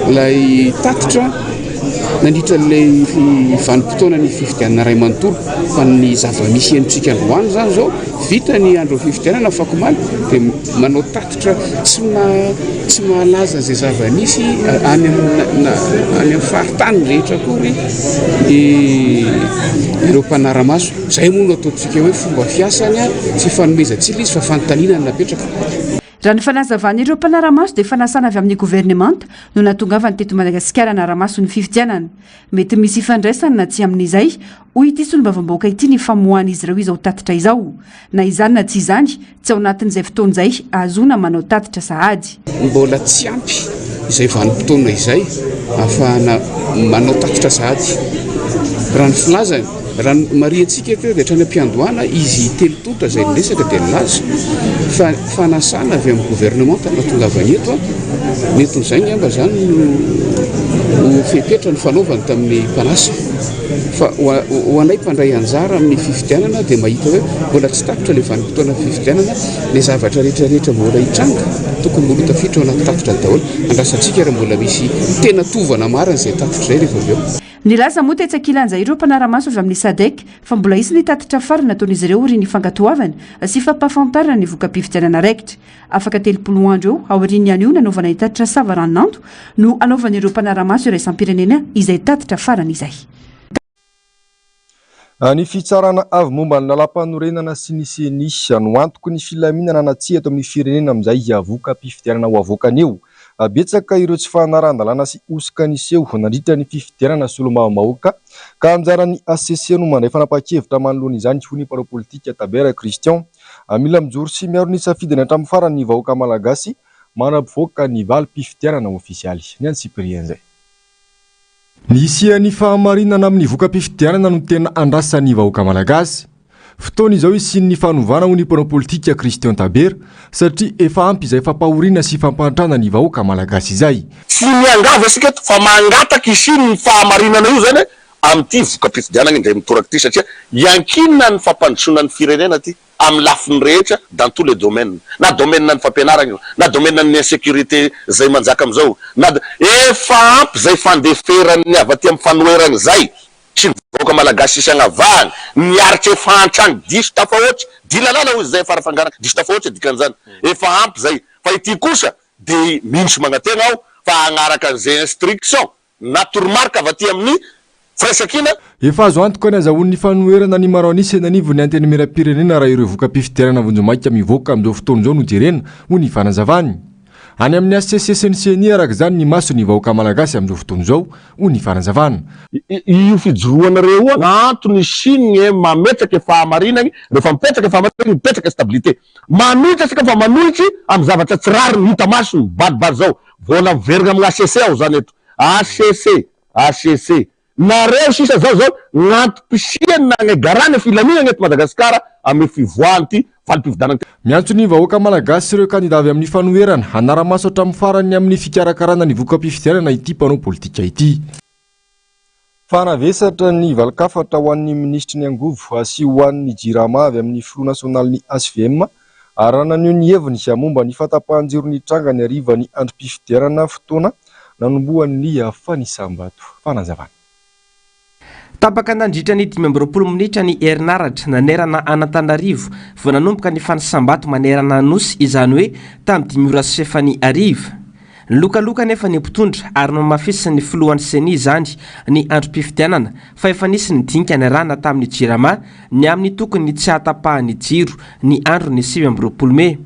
ilay tatitra nandritra n'ilay vanim-potoana ny fifidianana ray manontolo fa ny zava-misy enitsika androany zany zao vita ny andro fifidianana fakomaly dia manao tatitra tsy mahalaza zay zava-misy any amin'ny faritany rehetra kory ireo mpanaramaso zay moa no ataontsika hoe fomba fiasany a tsy fanomezantsila izy fa fanontaniana ny napetraka. raha ny fanazavana ireo mpanaramaso dia fanasana avy amin'ny gouvernemanta no natongavany teto Madagasikara naramaso ny fifidianana mety misy ifandraisana na tsy amin'izay hoy ity solombavambahoaka ity ny famoahana izy ireo izao tatitra izao na izany na tsy izany tsy ao anatin'izay fotoan'izay azona manao tatitra sahady mbola tsy ampy izay vanim-potoana izay ahafahana manao tatitra sahady raha ny filazany raha mariantsika teo dia hatrany am-piandohana izy telototra izay niresaka dia nilaza fa fanasana avy amin'ny gouvernemanta natongavany eto neton'izay ny amba zany no fepetra ny fanaovany tamin'ny mpanasa fa ho anay mpandray anjara amin'ny fifidianana dia mahita hoe mbola tsy tapitra ilay vanim-potoana fifidianana ilay zavatra rehetrarehetra mbola hitranga tokony mbola tafiditra ao anaty tatitra daholo andrasantsika raha mbola misy tena tovana marina izay tatitra izay rehefa avy eo. Nilaza moa tetsakilanjay ireo mpanaramaso avy amin'ny SADC fa mbola isy ny tatitra farany nataon'izy ireo ry ny fankatoavana sy fampahafantarana ny voka-pifidianana raikitra afaka 30 andro eo aoriany ihany io nanaovana tatitra savarananto no anaovan'ireo mpanaramaso iraisam-pirenena izay tatitra farany izay. Ny fitsarana avy momba ny lalam-panorenana sy ny senisy no antoko ny filaminana na tsy eto amin'ny firenena amin'izay avoka-pifidianana ho avoakany eo. Betsaka ireo tsy fanaran-dalàna sy osika niseho nandritra ny fifidianana solombavambahoaka ka anjara ny ACC no mandray fanapa-kevitra manoloana izany ho ny mpanao politika Tabera Christian mila mijoro sy miaro ny safidiny hatramin'ny farany ny vahoaka malagasy manampivoaka ny valim-pifidianana ofisialy ny Cyprien zay. Ny isian'ny fahamarinana amin'ny voka-pifidianana no tena andrasan'ny vahoaka malagasy. Fotoana izao isian'ny fanovana ho ny mpanao politika Christian Tabera satria efa ampy izay fampahoriana sy fampantrana ny vahoaka malagasy izay. Tsy miangava asika fa mangataka isiany ny fahamarinana io zany amin'ity voka-pifidianana indray mitoraka ity satria iankinina ny fampandrosoana ny firenena ty amin'ny lafiny rehetra dans tous les domaines na domaine ny fampianarana na domaine ny insécurité zay manjaka amizao na efa ampy zay fandeferany avy aty amin'ny fanoerana zay sy vahoaka malagasy isanavahana niaritra efa antrano diso tafahoatra dilalala hoy zay farafangarana diso tafahoatra dikan'izany efa ampy zay fa ity kosa dia minsy magnatena aho fa agnaraka an'izay instruction na toromarika avy aty amin'ny firaisan-kina. Efa azo antoka ny azahoan'ny fanoerana ny Maroanisa nanivy ny antenimieram-pirenena raha ireo voka-pifidianana vonjomaika mivoaka amin'izao fotoana izao no jerena ho ny fanazavany. Any amin'ny ACC sy ny CNI araka izany ny maso ny vahoaka malagasy amin'izao fotoana izao ho ny fanazavana. Io fijoroanareo antony siny mametraka fahamarinany rehefa mipetraka fahamarinany mipetraka stabilité manolotra asika fa manolotry amin'ny zavatra tsy rary ny hita maso mibalibary zao vola miverina amin'ny ACC ao zany eto ACC nareo sisa zao gn'antom-pisiany na garany filaminana eto Madagasikara amin'ny fivoahany ty valim-pifidianana. Miantso ny vahoaka malagasy ireo kandida avy amin'ny fanoherana hanaramaso hatramin'ny farany amin'ny fikarakarana ny voka-pifidianana ity mpanao politika ity. Fanavesatra ny valikafatra ho an'ny ministry ny angovo sy ho an'ny jirama avy amin'ny Front National ny ASVM ary nanio ny heviny sy momba ny fatapahan-jiro ny tranga ny ariva ny androm-pifidianana fotoana nanombohan'ny fanisambato fanazavana. Tapaka nandritra ny 20 minitra ny herinaratra nanerana Antananarivo vao nanomboka ny fanisambato manerana Anosy izany hoe tamin'ny 5:30. Lokaloka nefa ny mpitondra ary nomafisy ny filohan'ny seni izany ny androm-pifidianana fa efa nisy ny dinika ny rana tamin'ny jirama ny amin'ny tokony tsy hatapahan'ny jiro ny andro ny 20 Mei.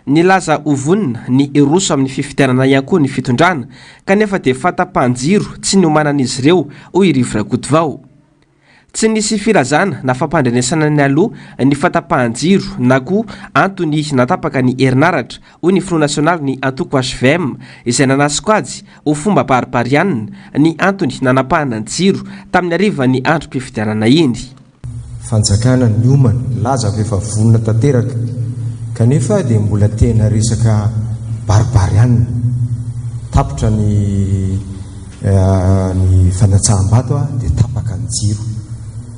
Nilaza uvonina ny eroso amin'ny fifidianana ihany koa ny fitondrana kanefa dia fatapahan-jiro tsy niomanan'izy ireo hoy Rivrakoto vao. Tsy nisy filazana na fampandrenesana ny aloha ny fatapahan-jiro na koa antony natapaka ny herinaratra hoy ny Front National ny antoko HVM izay nanasiko azy ho fomba pariparianina ny antony nanapahana ny jiro tamin'ny ariva ny androm-pifidianana iny. Fanjakana ny omana laza efa vonina tanteraka kanefa dia mbola tena resaka baribarianina tapitra ny fanatsaham-bato dia tapaka ny jiro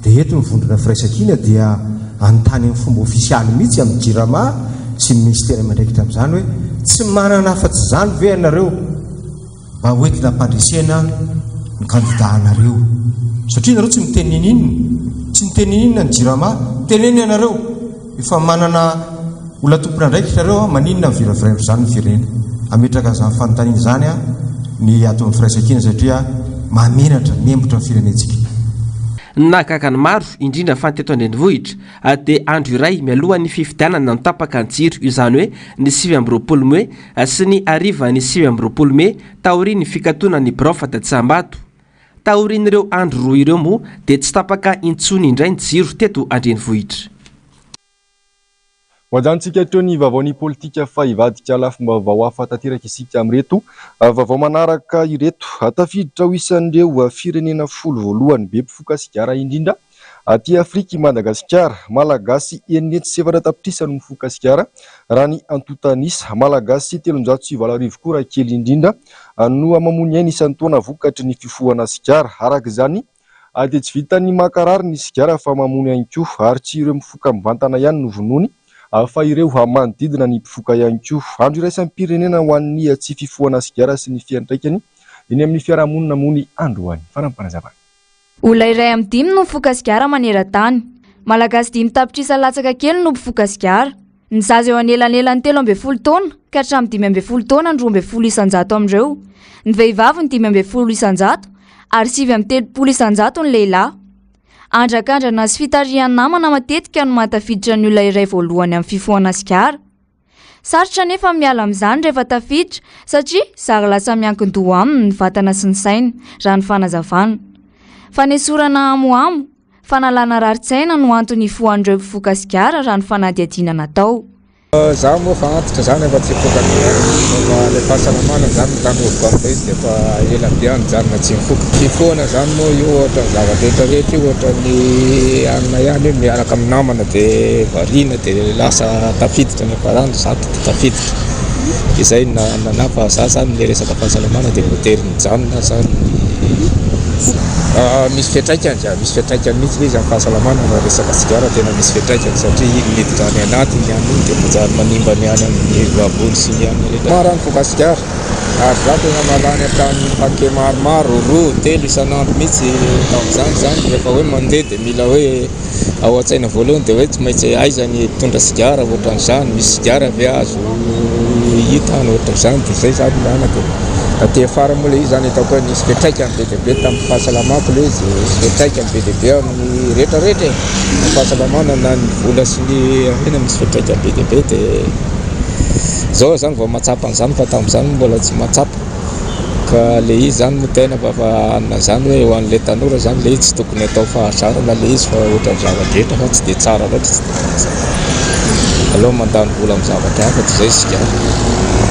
dia eto mivondrona firaisan-kina dia anontany amin'ny fomba ofisialy mihitsy amin'ny jirama sy ny ministera mandraikitra amin'izany hoe tsy manana afa-tsy izany ve ianareo mba hoentina hampandresena ny kandida anareo satria nareo tsy mitenin'inona tsy mitenin'inona ny jirama teneny ianareo efa manana olona tompona ndraikitrareo maninona miviravirandro zany ny firena ametraka zany fanontaniana zany a ny ato amin'ny firaisan-kina satria mamenatra membotra ny firenentsika nakaka ny maro indrindra fanteto andrenivohitra dia andro iray mialohan'ny fifidianana no tapaka ny jiro io zany hoe ny 7 May sy ny ariva ny 7 May taoriany fikatona ny Brofa Dadsambato taorian'ireo andro roa ireo moa dia tsy tapaka intsony indray ny jiro teto andrenivohitra. Hoajantsika teo ny vaovaon'ny politika fa hivadika lafim-baovao hafa tanteraka isika amin'ireto vaovao manaraka ireto tafiditra ho isan'ireo firenena 10 be mpifoka sigara indrindra aty Afrika i Madagasikara. Malagasy 907 tapitrisa no mifoka sigara raha ny antotanisa. Malagasy 307 koa kely indrindra no mamony aina isan'ny taona vokatry ny fifohana sigara. Arak'izany dia tsy vitan'ny makarary ny sigara fa mamony ihany koa ary tsy ireo mifoka mivantana ihany no vonony fa ireo manodidina ny mpifoka ihany koa. Andro iraisan'ny pirenena ho an'ny tsy fifohana sigara sy ny fiantraikany eny amin'ny fiarahamonina mony androany. Farampanazavana. Olona iray amin'ny 5 no mifoka sigara maneran-tany. Malagasy 5 tapitrisa latsaka kely no mpifoka sigara. Ny zaza eo anelanelany 13 taona ka hatramin'ny 12 taona ny 12 isanjato amin'ireo. Ny vehivavy ny 12 isanjato ary 30 isanjato ny lehilahy. Andrakandrana sy fitarihan'ny namana matetika no mahatafiditra ny olona iray voalohany amin'ny fifohana sigara. Sarotra nefa miala amin'izany rehefa tafiditra satria zary lasa miankin-doha aminy ny vatana sy ny saina raha ny fanazavana. Fanesorana amoamo, fanalana rarin-tsaina no antony ifohan'ireo mpifoka sigara raha ny fanadihadiana natao. Zaho moa fa antitra zany efa tsy mifoka le fahasalamana zany mitandroviko amin'izay izy dia efa ela be any zany na tsy mifoka. Fifohana zany moa io ohatra ny zava-drehetrarehetra io ohatra ny anona ihany hoe miaraka amin'ny namana dia variana dia lasa tafiditra ny parano zato tafiditra. Izay na fa za zany le resaka fahasalamana dia voatery mijanona zany misy fiantraikany mihitsy le izy amin'ny fahasalamana na resaka sigara tena misy fiantraikany satria iny miditra any anatiny ihany dia mijary manimba ny any amin'ny vavony sy ny any rehetra. Maro any foka sigara ary za tena malany hatramin'ny paquet maromaro 2-3 isan'andro mihitsy tamin'izany rehefa hoe mandeha dia mila hoe ao an-tsaina voalohany dia hoe tsy maintsy aiza ny tondra sigara ohatran'izany misy sigara ve azo hita any ohatran'izany dia izay zany ilana dia aty afara moa le izy zany hitako hoe nisy fiantraikany be dia be tamin'ny fahasalamako le izy nisy fiantraikany be dia be amin'ny rehetrarehetra ny fahasalamana na ny vola sy ny ahena misy fiantraikany be dia be dia zao zany vao matsapa an'izany fa tamin'izany mbola tsy matsapa ka le izy zany no tena fa anona zany hoe ho an'le tanora zany le izy tsy tokony atao fahasara na le izy fa ohatra ny zava-drehetra fa tsy dia tsara loatra aloha mandany vola amin'ny zavatra hafa tsy izay sigara.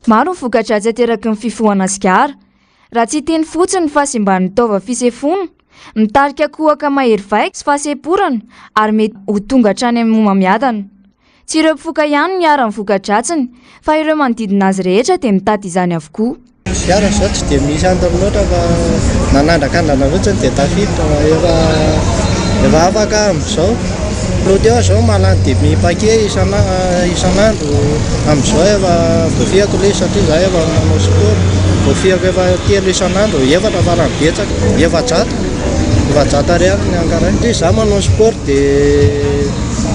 Maro ny voka-dratsy ateraky ny fifohana sigara. Raha tsy teny fotsiny fa sy mba nitaova fisefona, mitarika kohaka mahery vaika sy fahasemporana ary mety ho tonga hatrany amin'ny momamiadana. Tsy ireo mpifoka ihany no miara-ny voka-dratsiny fa ireo manodidina azy rehetra dia mitady izany avokoa. Sigara zao tsy dia misy antony loatra fa nanandrakandana fotsiny dia tafiditra efa afaka amin'izao. Loha teo zao malany 10 paquet isan'andro amin'izao efa voafiako le satria za efa manao sport voafiako efa 3 isan'andro efatra farany betsaka efa-jato ariary ny ankaray dia za manao sport dia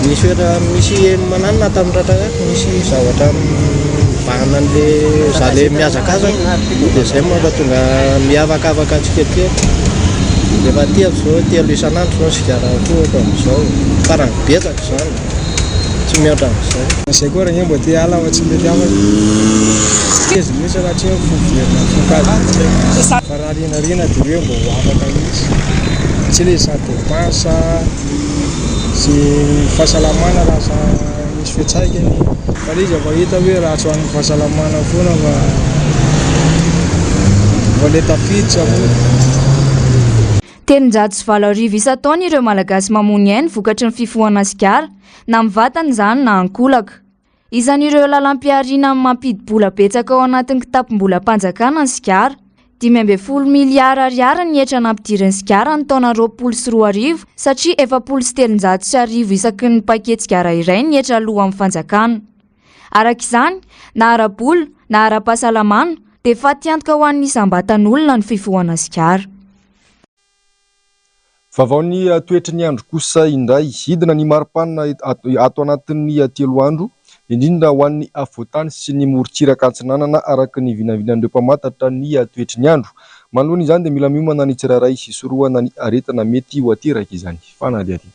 misy mananona tamin'ny misy zavatra mibahana an'le za le miazakazaka dia zay moa tonga miavakavaka tsikelikely. Efa tiako zao 3 isan'andro zao sigara koa amin'izao farany betsaka zany tsy mihoatra amin'izay. Izay koa raha mbo te ala tsy mety afaka izy mihitsy raha tsy foverina fokazy fa raha rinarina dia ireo mbo afaka mihitsy tsy le za dépense sy fahasalamana lasa misy fiantraikany fa le izy efa hita hoe raha tsy ho an'ny fahasalamana foana fa le tafiditra Telonjato sy 7 isan-taona ireo malagasy mamony aina vokatry ny fifohana sigara na mivatana izany na ankolaka. Isan'ireo lalam-piariana mampidi-bola betsaka ao anatin'ny kitapom-bolam-panjakana ny sigara. 5 miliara ariary ny etra nampidiriny sigara ny taona 2024 satria 703 isaky ny paquet sigara iray ny etra aloha amin'ny fanjakana. Arak'izany, na ara-bola na ara-pahasalamana dia faty antoka ho an'ny isambatan'olona ny fifohana sigara. Vavao ny toetry ny andro kosa indray hidina ny maripanina ato anatin'ny 3 andro indrindra ho an'ny afoatany sy ny morontsiraka antsinanana araka ny vinavinan'ireo mpamantatra ny toetry ny andro. Manoloana izany dia mila miomana ny tsirairay sy sorohana ny aretina mety ho ateraka izany. Fanady ary.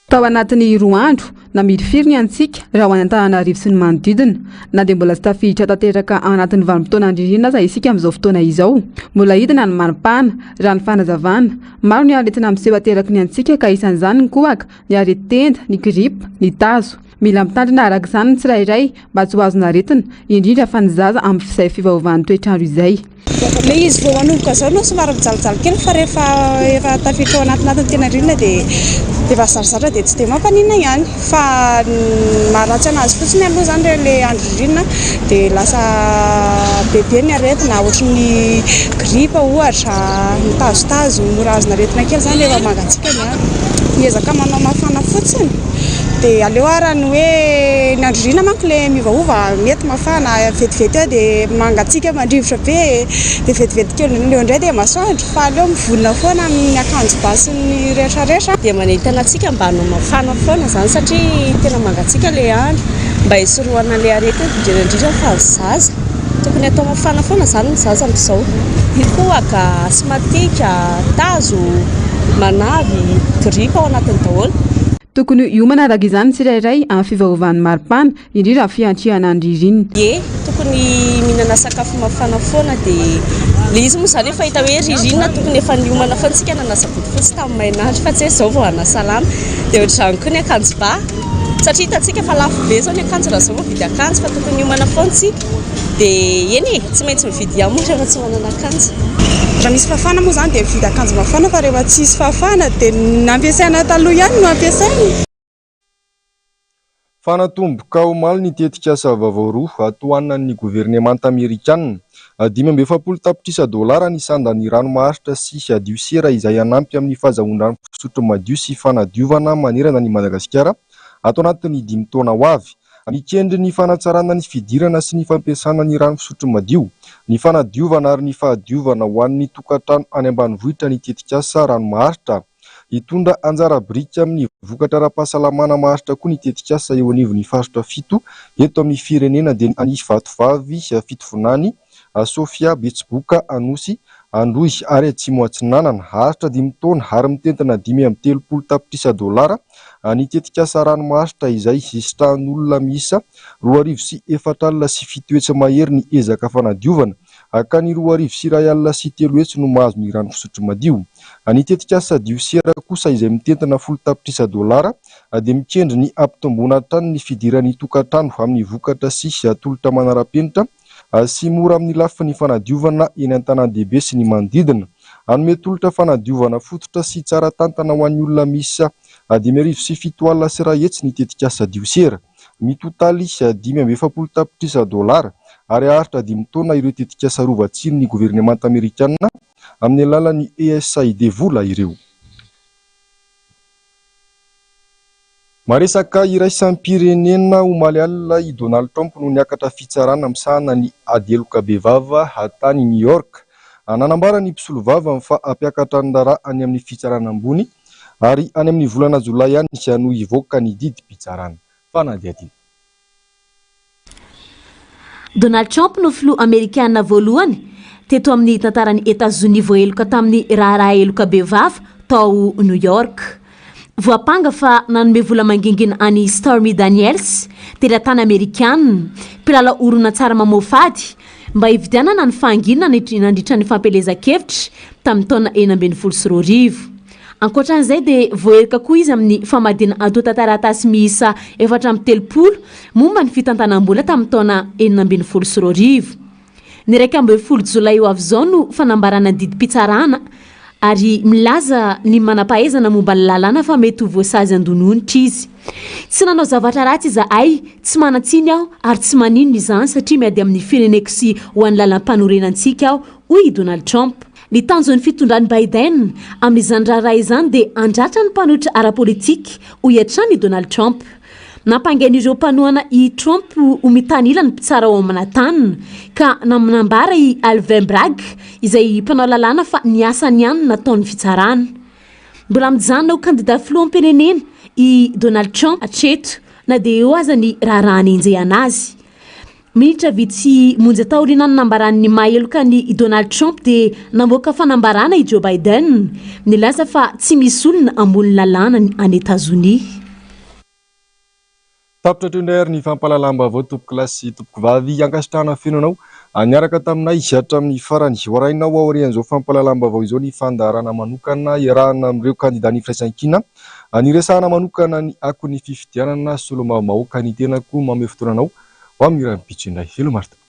Tao anatin'ny 2 andro namiry ny antsika raha ho any Antananarivo sy ny manodidina na dia mbola tsy tafiditra tanteraka anatin'ny vanim-potoana andririna aza isika amin'izao fotoana izao. Mbola hidina ny manopana raha ny fanazavana maro ny aretina miseho ateraky ny antsika ka isan'izany ny kohaka ny areti-tenda ny gripa ny tazo. Mila mitandrina araka izany ny tsirairay mba tsy ho azona aretina indrindra fa ny zaza amin'ny fisay fivaovan'ny toetrandro izay. Le izy vao manomboka zao no somary mijalojalo kely fa rehefa tafiditra ao anatin'ny tena rindrina dia efa sarosatra dia tsy dia mampanina ihany fa maharatsy anazy fotsiny aloha zany le andro rindrina dia lasa bebe ny aretina ohatry ny gripa ohatra ny tazotazo mora azona aretina kely zany rehefa mangatsika ny andro miezaka manao mafana fotsiny dia aleo ara ny hoe ny andro rindrina manko le mivaova mety mafana vetivety eo dia mangatsika mandrivotra be dia vetivety kely leo indray dia masoandro fa aleo mivolona foana amin'ny akanjo ba sy ny rehetrarehetra dia manentana antsika mba hanao mafana foana zany satria tena mangatsika le andro mba hisorohana le aretina indrindra fa zaza tokony atao mafana foana zany ny zaza amin'izao kohaka asmatika tazo manavy gripa ao anatin'ny daholo. Tokony hiomana araka izany tsirairay amin'ny fivaovan'ny maripana indrindra amin'ny fiantriana ny ririnina. Tokony mihinana sakafo mafana foana dia le izy moa zany efa hita hoe ririnina tokony efa niomana foana tsika nanasa fotsy tamin'ny mainandro fa tsy hoe izao vao hanasalama dia ohatr'izany koa ny akanjo ba satria hitantsika fa lafo be zao ny akanjo raha izao mividy akanjo fa tokony hiomana foana tsika dia eny tsy maintsy mividy ihany moa rehefa tsy manana akanjo. Raha misy fafana moa zany dia mividy akanjo mafana fa rehefa tsisy fafana dia nampiasaina taloha ihany no ampiasaina. Fanatomboka omaly ny tetikasa vaovao roa atoanan'ny governemanta amerikanina. $570 tapitrisa ny sandan'ny ranomaharitra sy diosiera izay anampy amin'ny fahazahoana fisotro madio sy fanadiovana manerana ny Madagasikara ato anatin'ny 5 taona ho avy. Mikendry ny fanatsarana ny fidirana sy ny fampiasana ny rano fisotro madio, ny fanadiovana ary ny fahadiovana ho an'ny tokantrano any ambanivohitra ny tetikasa ranomaharitra. Hitondra anjara biriky amin'ny vokatra ara-pahasalamana maharitra koa ny tetikasa eo anivon'ny faritra 7 eto amin'ny firenena dia any Vatovavy, Fitofonany, Sofia, Betsiboka, Anosy, Androy ary Atsimo Atsinanana. Haritra 5 taona ary mitentina $570 tapitrisa ny tetikasa ranomaharitra izay sitrahan'olona miisa 2,4 sy 7 hetsy mahery ny ezaka fanadiovana ka ny 2,1 sy 3 hetsy no mahazo ny rano fisotro madio. Ny tetikasa diosiera kosa izay mitentina $10 tapitrisa dia mikendry ny ampitomboana hatrany ny fidiran'ny tokantrano amin'ny vokatra sy tolotra manara-penitra sy mora amin'ny lafiny fanadiovana eny an-tanan-dehibe sy ny manodidina. Anome tolotra fanadiovana fototra sy tsara tantana ho an'ny olona miisa $2,7 sy 1 hetsy ny tetikasa diosiera. Mitotaly $570 tapitrisa ary haritra 5 taona ireo tetikasa rovatsirin'ny governemanta amerikanina amin'ny alalan'ny USAID vola ireo. Maresaka iraisam-pirenena omaly alina i Donald Trump no niakatra fitsarana misahana ny adeloka bevava tany New York. Nanambara ny mpisolo vava fa ampiakatra ny dara any amin'ny fitsarana ambony ary any amin'ny volana Jolay ihany no hivoaka ny didim-pitsarana. Fanady aty. Donald Trump no filoha Amerikanina voalohany teto amin'ny tantaran'ny Etats-Unis voaheloka tamin'ny raharaha heloka bevava tao New York. Voapanga fa nanome vola mangingina any Stormy Daniels, teratany Amerikanina, mpilala orona tsara mamofady mba hividianana ny fahangina nandritra ny fampelezan-kevitra tamin'ny taona 2012. Ankoatran'izay dia voaherika koa izy amin'ny famadina atotan-taratasy miisa 430 momba ny fitantanam-bola tamin'ny taona 2012. Ny 12 Jolay ho avy izao no fanambarana ny didim-pitsarana ary milaza ny manam-pahaizana momba ny lalàna fa mety ho voasazy andononitra izy. Tsy nanao zavatra ratsy izahay, tsy manatsiny aho ary tsy maninona izany satria miady amin'ny fireneko sy ho an'ny lalam-panorenantsika aho, hoy Donald Trump. Ny tanjon'ny fitondrany Biden amin'izany raharaha izany dia andratra ny mpanohitra ara-politika hoy hatrany Donald Trump. Nampangain'ireo mpanohana i Trump ho mitanila ny mpitsara ao amina tanina ka naminambara i Alvin Bragg izay mpanao lalàna fa niasany ihany nataon'ny fitsarana. mbola mijanona ho candidat filoham-pirenena i Donald Trump hatreto na dia eo aza ny raharaha nenjeh anazy. Minitra vitsy monjy taoriana ny nambaran'ny maheloka ny Donald Trump dia namoaka fanambarana i Joe Biden nilaza fa tsy misy olona ambony lalàna any Etazonia. Tapitra trondra ny fampalalambavao tompoko lasy tompoko vavy ankasitrahana fenonao niaraka taminay hatramin'ny farany hoarainao aorian'izao fampalalambavao izao ny fandarana manokana iarahana amin'ireo kandida ny firaisan-kina niresahana manokana ny akon'ny fifidianana solomavahoaka ny tenako mamehy fotoananao ho amin'ny raha bitro indray. Helo Marta.